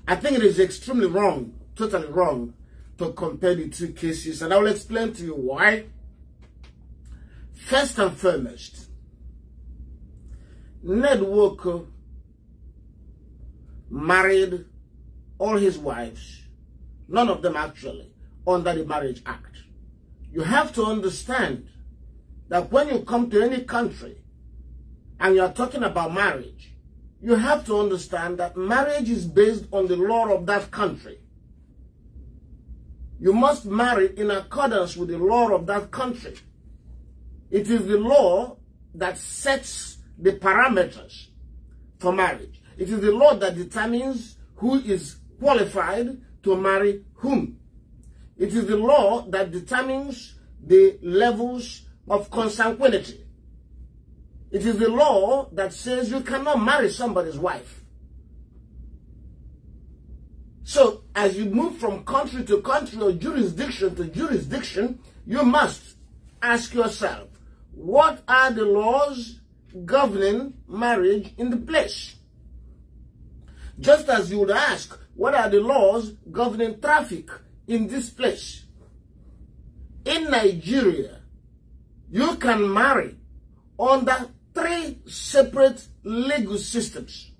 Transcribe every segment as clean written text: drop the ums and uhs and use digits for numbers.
I think it is extremely wrong, totally wrong, to compare the two cases, and I will explain to you why. First and foremost, Ned Walker married all his wives, none of them actually, under the Marriage Act. You have to understand that when you come to any country and you are talking about marriage, you have to understand that marriage is based on the law of that country. You must marry in accordance with the law of that country. It is the law that sets the parameters for marriage. It is the law that determines who is qualified to marry whom. It is the law that determines the levels of consanguinity. It is the law that says you cannot marry somebody's wife. So, as you move from country to country or jurisdiction to jurisdiction, you must ask yourself, what are the laws governing marriage in the place? Just as you would ask, what are the laws governing traffic in this place? In Nigeria, you can marry under 3 separate legal systems.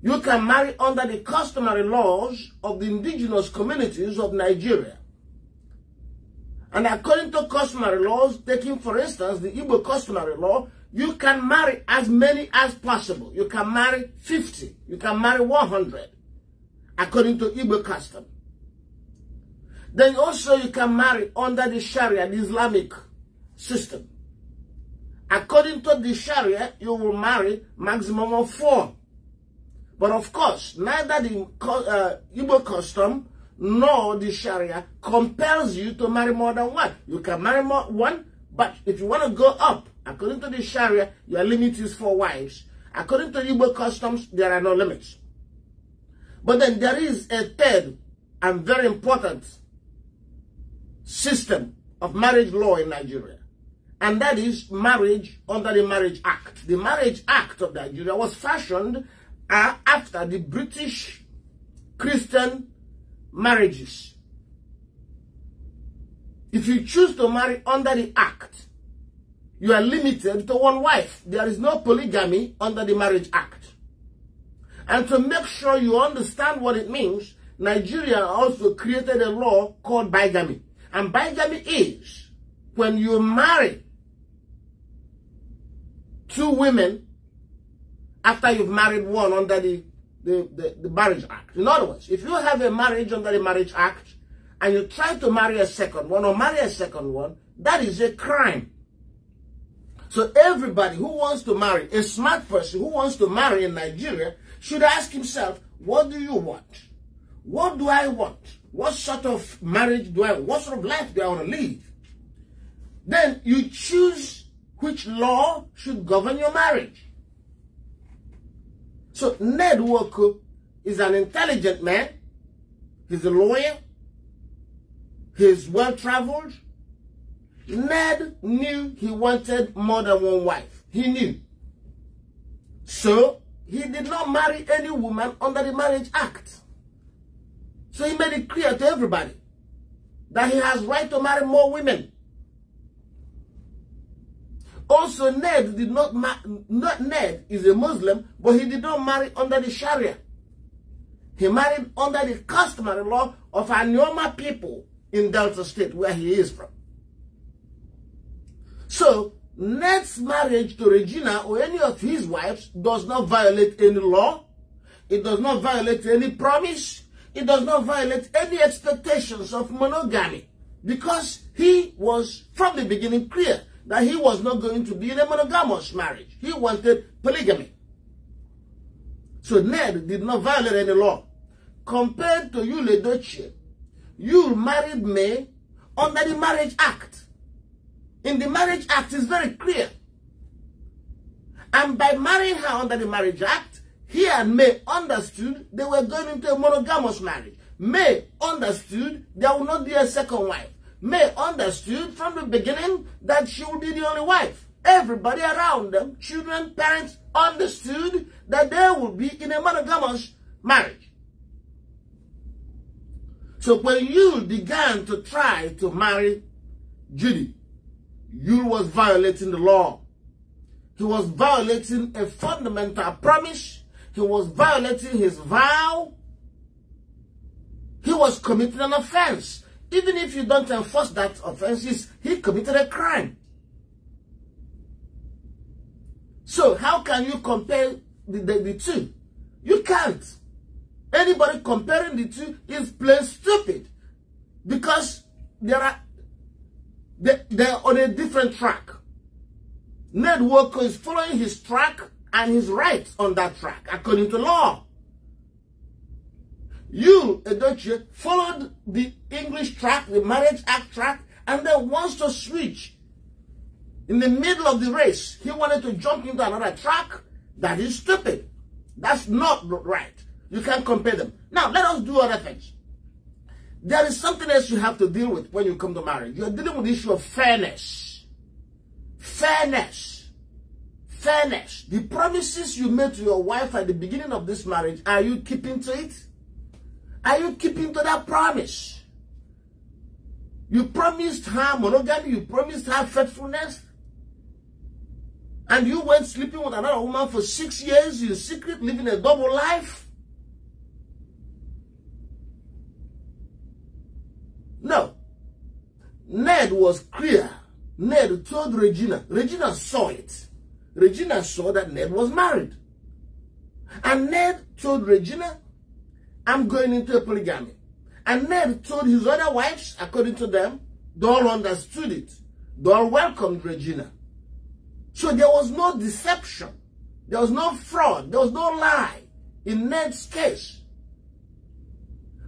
You can marry under the customary laws of the indigenous communities of Nigeria. And according to customary laws, taking for instance the Igbo customary law, you can marry as many as possible. You can marry 50. You can marry 100, according to Igbo custom. Then also you can marry under the Sharia, the Islamic system. According to the Sharia, you will marry maximum of 4. But of course, neither the Igbo custom nor the Sharia compels you to marry more than 1. You can marry more 1, but if you want to go up, according to the Sharia, your limit is 4 wives. According to Igbo customs, there are no limits. But then there is a third and very important system of marriage law in Nigeria, and that is marriage under the Marriage Act. The Marriage Act of Nigeria was fashioned after the British Christian marriages. If you choose to marry under the Act, you are limited to 1 wife. There is no polygamy under the Marriage Act. And to make sure you understand what it means, Nigeria also created a law called bigamy. And bigamy is when you marry 2 women after you've married 1 under the Marriage Act. In other words, if you have a marriage under the Marriage Act and you try to marry a second one or marry a second one, that is a crime. So everybody who wants to marry, a smart person who wants to marry in Nigeria, should ask himself, what do you want? What do I want? What sort of marriage do I want? What sort of life do I want to live? Then you choose which law should govern your marriage. So Ned Walker is an intelligent man. He's a lawyer. He's well-traveled. Ned knew he wanted more than 1 wife. He knew. So he did not marry any woman under the Marriage Act. So he made it clear to everybody that he has right to marry more women. Also, Ned did not Ned is a Muslim, but he did not marry under the Sharia. He married under the customary law of Anyoma people in Delta State, where he is from. So, Ned's marriage to Regina or any of his wives does not violate any law. It does not violate any promise. It does not violate any expectations of monogamy, because he was from the beginning clear that he was not going to be in a monogamous marriage. He wanted polygamy. So Ned did not violate any law. Compared to Yul Edochie, Yul married May under the Marriage Act. In the Marriage Act, it's very clear. And by marrying her under the Marriage Act, he and May understood they were going into a monogamous marriage. May understood there would not be a second wife. May understood from the beginning that she would be the only wife. Everybody around them, children, parents, understood that they would be in a monogamous marriage. So when Yul began to try to marry Judy, Yul was violating the law. He was violating a fundamental promise. He was violating his vow. He was committing an offense. Even if you don't enforce that offense, he committed a crime. So how can you compare the two? You can't. Anybody comparing the two is plain stupid, because they're on a different track. Ned Walker is following his track and his rights on that track according to law. Yul Edochie followed the English track, the Marriage Act track, and then wants to switch. In the middle of the race, he wanted to jump into another track. That is stupid. That's not right. You can't compare them. Now, let us do other things. There is something else you have to deal with when you come to marriage. You're dealing with the issue of fairness. Fairness. Fairness. The promises you made to your wife at the beginning of this marriage, are you keeping to it? Are you keeping to that promise? You promised her monogamy. You promised her faithfulness. And you went sleeping with another woman for 6 years in secret, living a double life? No. Ned was clear. Ned told Regina. Regina saw it. Regina saw that Ned was married. And Ned told Regina, I'm going into a polygamy. And Ned told his other wives, according to them, they all understood it. They all welcomed Regina. So there was no deception. There was no fraud. There was no lie in Ned's case.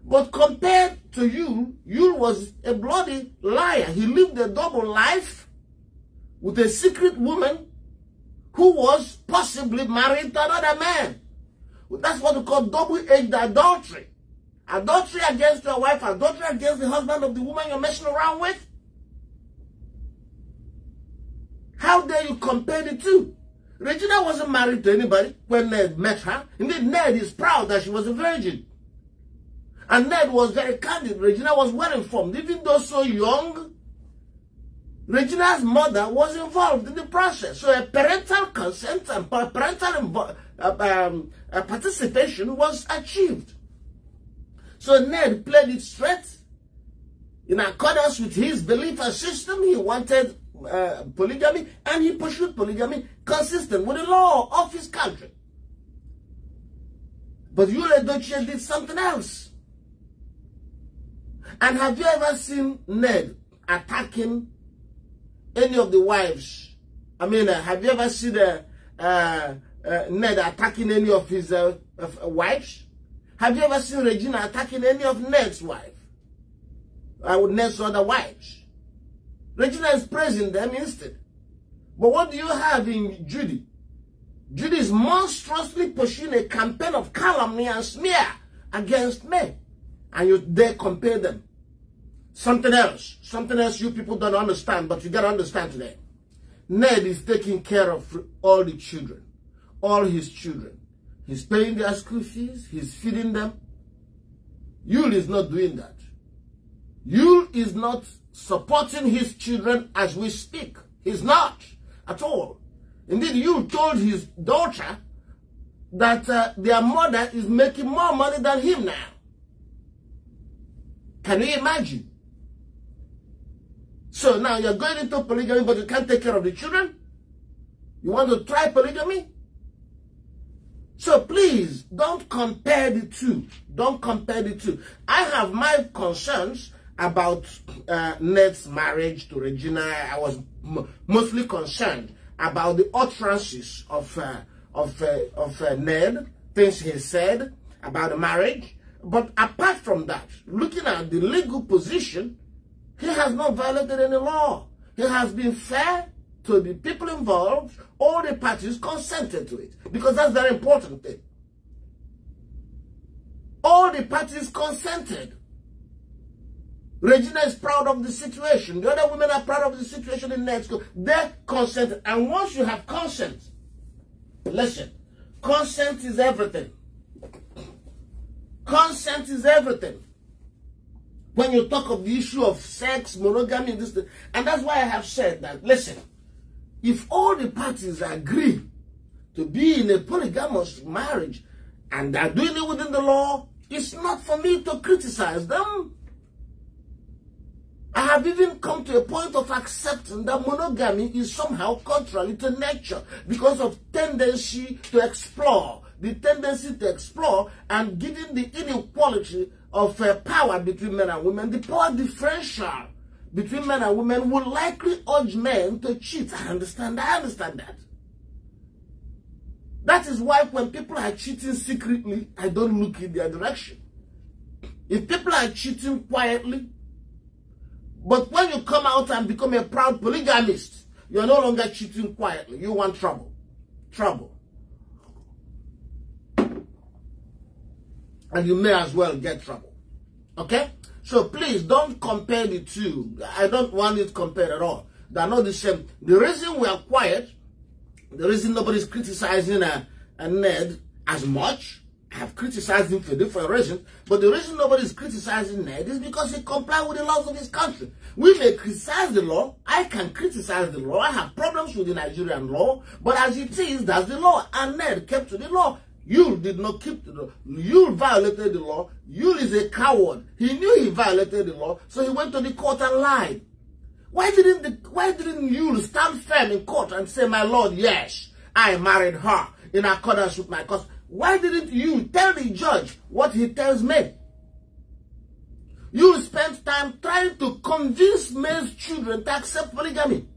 But compared to Yul, Yul was a bloody liar. He lived a double life with a secret woman who was possibly married to another man. That's what we call double-edged adultery. Adultery against your wife, adultery against the husband of the woman you're messing around with. How dare you compare the two? Regina wasn't married to anybody when Ned met her. Indeed, Ned is proud that she was a virgin. And Ned was very candid. Regina was well informed. Even though so young, Regina's mother was involved in the process. So a parental consent and parental participation was achieved. So Ned played it straight. In accordance with his belief and system, he wanted polygamy, and he pursued polygamy consistent with the law of his country. But Yul Edochie did something else. And have you ever seen Ned attacking any of the wives? I mean, have you ever seen Ned attacking any of his wives? Have you ever seen Regina attacking any of Ned's wives? Ned's other wives? Regina is praising them instead. But what do you have in Judy? Judy is monstrously pursuing a campaign of calumny and smear against me. And you dare compare them. Something else you people don't understand, but you got to understand today. Ned is taking care of all the children, all his children. He's paying their school fees, he's feeding them. Yul is not doing that. Yul is not supporting his children as we speak. He's not at all. Indeed, Yul told his daughter that their mother is making more money than him now. Can you imagine? So now you're going into polygamy, but you can't take care of the children? You want to try polygamy? So please, don't compare the two. Don't compare the two. I have my concerns about Ned's marriage to Regina. I was mostly concerned about the utterances of Ned, things he said about the marriage. But apart from that, looking at the legal position, he has not violated any law. He has been fair to the people involved. All the parties consented to it, because that's very important thing. All the parties consented. Regina is proud of the situation. The other women are proud of the situation in Ned's school. They consented. And once you have consent, listen, consent is everything. Consent is everything. When you talk of the issue of sex, monogamy, this thing. And that's why I have said that, listen, if all the parties agree to be in a polygamous marriage and they're doing it within the law, it's not for me to criticize them. I have even come to a point of accepting that monogamy is somehow contrary to nature because of tendency to explore, and given the inequality of power between men and women, the power differential between men and women would likely urge men to cheat. I understand that. That is why when people are cheating secretly, I don't look in their direction. If people are cheating quietly, but when you come out and become a proud polygamist, you're no longer cheating quietly. You want trouble. And you may as well get trouble. Okay? So please don't compare the two. I don't want it compared at all. They're not the same. The reason we are quiet, the reason nobody's criticizing Ned as much, I have criticized him for different reasons, but the reason nobody's criticizing Ned is because he complies with the laws of his country. We may criticize the law. I can criticize the law. I have problems with the Nigerian law, but as it is, that's the law. And Ned kept to the law. Yul did not keep the law. Yul violated the law. Yul is a coward. He knew he violated the law, so he went to the court and lied. Why didn't Yul stand firm in court and say, my lord, yes, I married her in accordance with my custom? Why didn't you tell the judge what he tells men? You spent time trying to convince men's children to accept polygamy.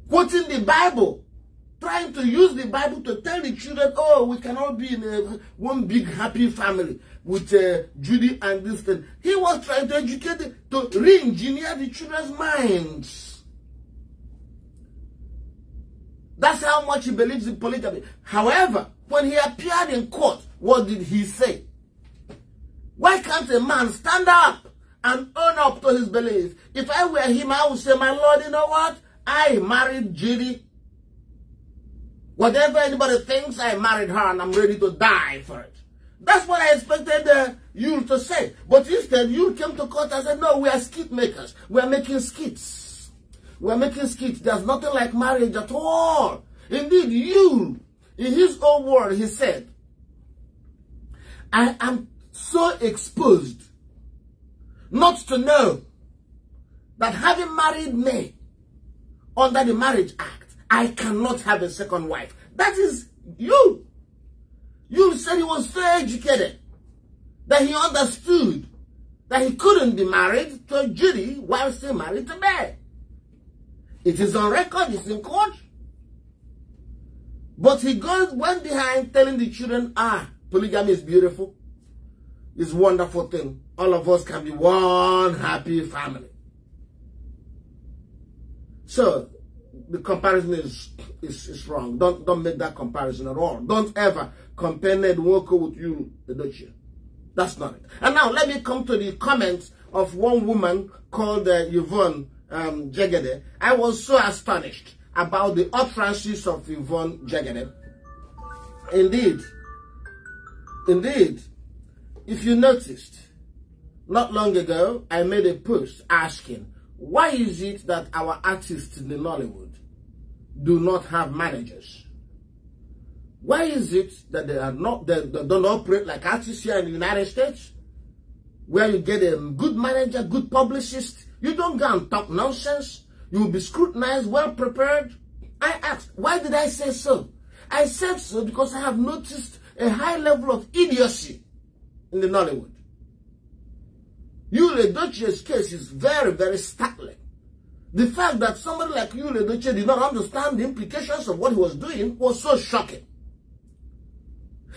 Quoting the Bible. Trying to use the Bible to tell the children, oh, we can all be in one big happy family with Judy and this thing. He was trying to educate them, to re-engineer the children's minds. That's how much he believes in polygamy. However, when he appeared in court, what did he say? Why can't a man stand up and own up to his belief? If I were him, I would say, my lord, you know what? I married Judy. Whatever anybody thinks, I married her and I'm ready to die for it. That's what I expected Yul to say. But instead, Yul came to court and said, no, we are skit makers. We are making skits. We are making skits. There's nothing like marriage at all. Indeed, Yul, in his own word, he said, I am so exposed not to know that having married me under the Marriage Act, I cannot have a second wife. That is Yul. Yul said he was so educated that he understood that he couldn't be married to Judy while still married to me. It is on record, it's in court. But he went behind telling the children, polygamy is beautiful. It's a wonderful thing. All of us can be one happy family. So, the comparison is wrong. Don't make that comparison at all. Don't ever compare Ned Nwoko with Yul Edochie. That's not it. And now let me come to the comments of one woman called Yvonne Jegede. I was so astonished about the utterances of Yvonne Jegede. Indeed, if you noticed, not long ago, I made a post asking, why is it that our artists in the Nollywood do not have managers? Why is it that they don't operate like artists here in the United States, where you get a good manager, good publicist? You don't go and talk nonsense. You will be scrutinized, well prepared. I asked, why did I say so? I said so because I have noticed a high level of idiocy in the Nollywood. Yul Edochie's case is very, very startling. The fact that somebody like Yul Edochie did not understand the implications of what he was doing was so shocking.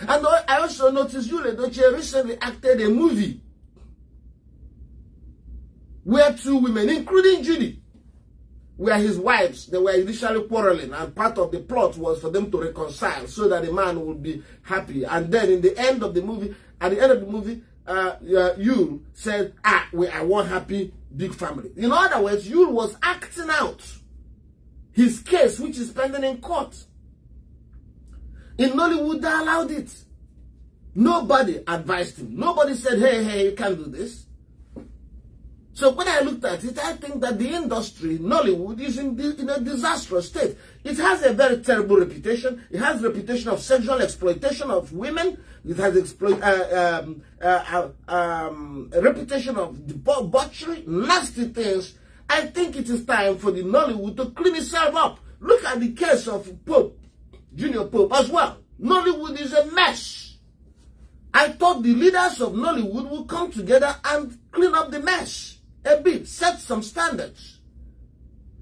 And I also noticed Yul Edochie recently acted a movie where two women, including Judy, were his wives. They were initially quarreling, and part of the plot was for them to reconcile so that the man would be happy. And then at the end of the movie, Yul said, I want happy big family. In other words, Yul was acting out his case, which is pending in court. In Nollywood, they allowed it. Nobody advised him. Nobody said, hey, you can't do this. So when I looked at it, I think that the industry, Nollywood, is in a disastrous state. It has a very terrible reputation. It has a reputation of sexual exploitation of women. It has a reputation of debauchery, nasty things. I think it is time for the Nollywood to clean itself up. Look at the case of Pope, Junior Pope as well. Nollywood is a mess. I thought the leaders of Nollywood would come together and clean up the mess a bit, set some standards.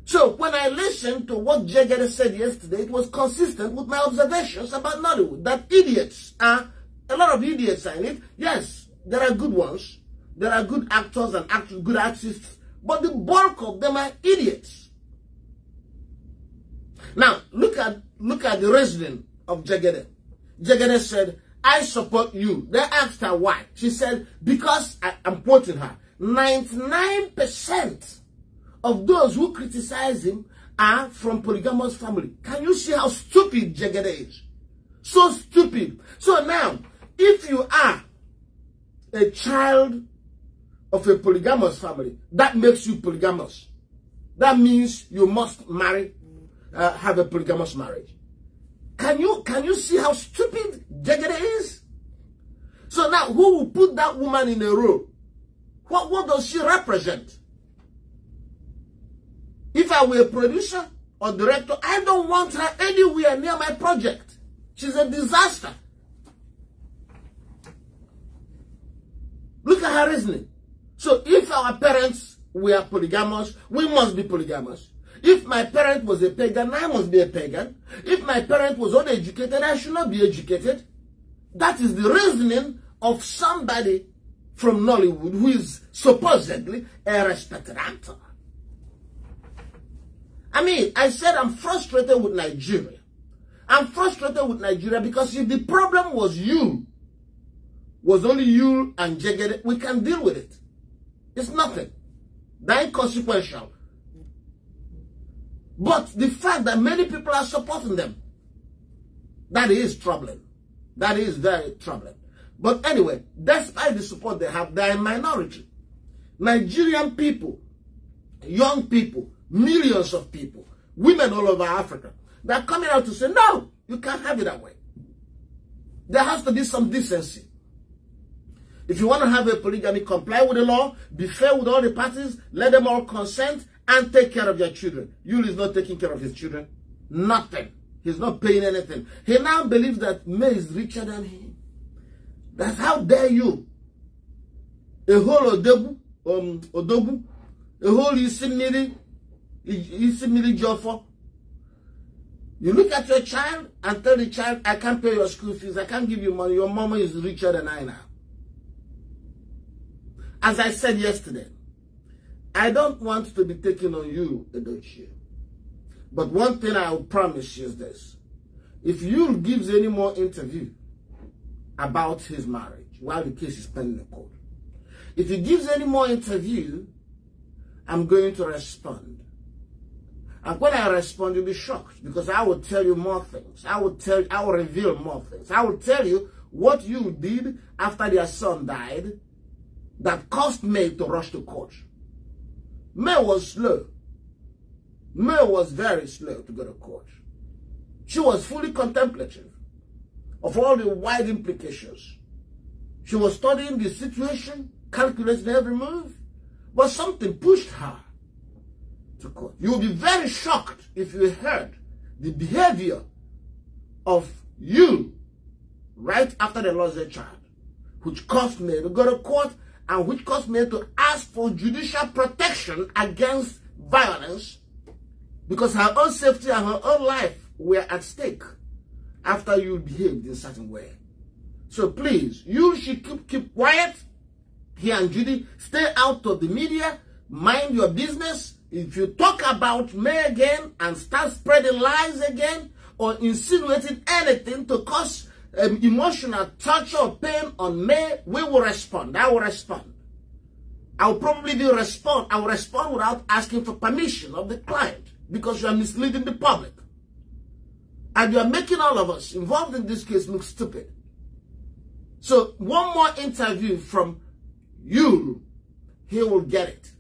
So when I listened to what Jegede said yesterday, it was consistent with my observations about Nollywood, that a lot of idiots are in it. Yes, there are good ones. There are good actors and good artists, but the bulk of them are idiots. Now, look at the reasoning of Jegede. Jegede said, I support you. They asked her why. She said, because, I'm quoting her, 99% of those who criticize him are from polygamous family. Can you see how stupid Jegede is? So stupid. So now, if you are a child of a polygamous family, that makes you polygamous. That means you must marry, have a polygamous marriage. Can you see how stupid Jegede is? So now, who will put that woman in a row? What does she represent? If I were a producer or director, I don't want her anywhere near my project. She's a disaster. Look at her reasoning. So if our parents were polygamous, we must be polygamous. If my parent was a pagan, I must be a pagan. If my parent was uneducated, I should not be educated. That is the reasoning of somebody from Nollywood who is supposedly a respected actor. I mean, I said I'm frustrated with Nigeria. I'm frustrated with Nigeria because if the problem was only you and Jegede, we can deal with it. It's nothing. They're inconsequential. But the fact that many people are supporting them, that is troubling. That is very troubling. But anyway, despite the support they have, they are a minority. Nigerian people, young people, millions of people, women all over Africa, they are coming out to say, no, you can't have it that way. There has to be some decency. If you want to have a polygamy, comply with the law, be fair with all the parties, let them all consent, and take care of your children. Yul is not taking care of his children. Nothing. He's not paying anything. He now believes that May is richer than him. That's how dare you. A whole Odogu, a whole Isimili Jofo. You look at your child and tell the child, I can't pay your school fees, I can't give you money, your mama is richer than I now. As I said yesterday, I don't want to be taking on Yul Edochie. But one thing I will promise you is this. If Yul gives any more interview about his marriage while the case is pending in court, if he gives any more interview, I'm going to respond. And when I respond, you'll be shocked because I will tell you more things. I will reveal more things. I will tell you what you did after their son died that caused May to rush to court. May was slow. May was very slow to go to court. She was fully contemplative of all the wide implications. She was studying the situation, calculating every move, but something pushed her to court. You will be very shocked if you heard the behavior of you right after they lost their child, which caused me to go to court and which caused me to ask for judicial protection against violence because her own safety and her own life were at stake after you behaved in a certain way. So please, you should keep quiet. He and Judy, stay out of the media. Mind your business. If you talk about May again and start spreading lies again or insinuating anything to cause emotional torture or pain on May, we will respond. I will respond. I will probably respond. I will respond without asking for permission of the client because you are misleading the public. And you are making all of us involved in this case look stupid. So one more interview from Yul, he will get it.